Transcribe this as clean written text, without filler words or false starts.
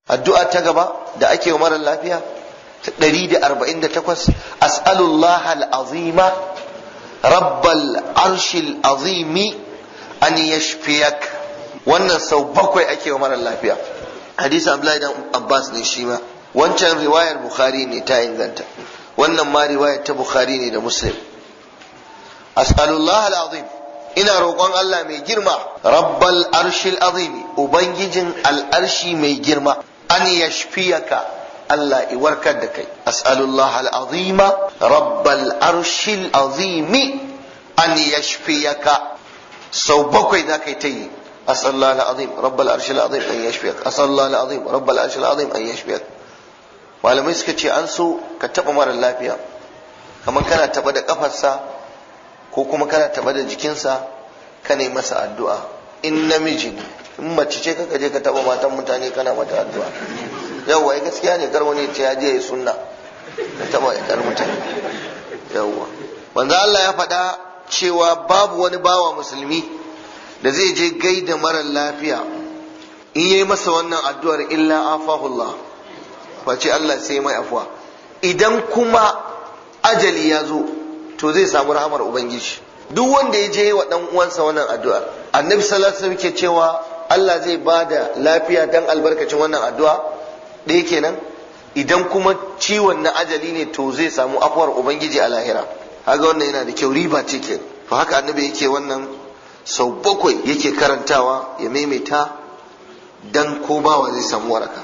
addu'a ta gaba da ake wa mara lafiya ta 148 as'alullah al-azima rabbal arshil azimi an yashfiyak. wannan sau 7 ake wa mara lafiya. hadisi Abdullahi dan Abbas ne shi ma. wancan riwayar Bukhari ne ta inganta, wannan ma riwayar ta Bukhari ne da Muslim. as'alullah al-azim, ina roƙon Allah mai girma, rabbal arshil azimi, ubangijin al'arshi mai girma, an yashfiyaka, Allah i warkar da kai. as'alullah al-azima rabbal arshil azimi an yashfiyaka. sau 7 za ka yi ta yi as'alullah al-azim rabbal arshil azim an yashfiyaka, as'alullah al-azim rabbal arshil azim an yashfiyaka. malamai suka ce an so ka taba mara lafiya kamar kana taba da kafarsa ko kuma kana taba da jikinsa, ka ne masa addu'a. in namiji ne, in mace ce kaka je ka taba matan mutane kana mata addu'a. yawwa ai gaskiya ne, kar wani ce ya je ya sunna ka taba yar mutane. yawwa wanda Allah ya faɗa cewa babu wani bawa musulmi da zai je gaida mara lafiya in yayi masa wannan addu'ar illa afahullah, face Allah sai mai afuwa. idan kuma ajali ya zo to zai samu rahamar ubangiji. duk wanda ya je wa dan uwansa wannan addu'a, annabi sallallahu alaihi wasallam ke cewa Allah zai bada lafiya dan albarkacin wannan addu'a. ɗaya kenan. idan kuma ciwon na ajali ne to zai samu afuwar ubangiji a lahira. kaga wannan yana da kyau, riba ce ke. to haka annabi yake wannan sau 7 yake karantawa ya maimaita dan ko bawa zai samu waraka.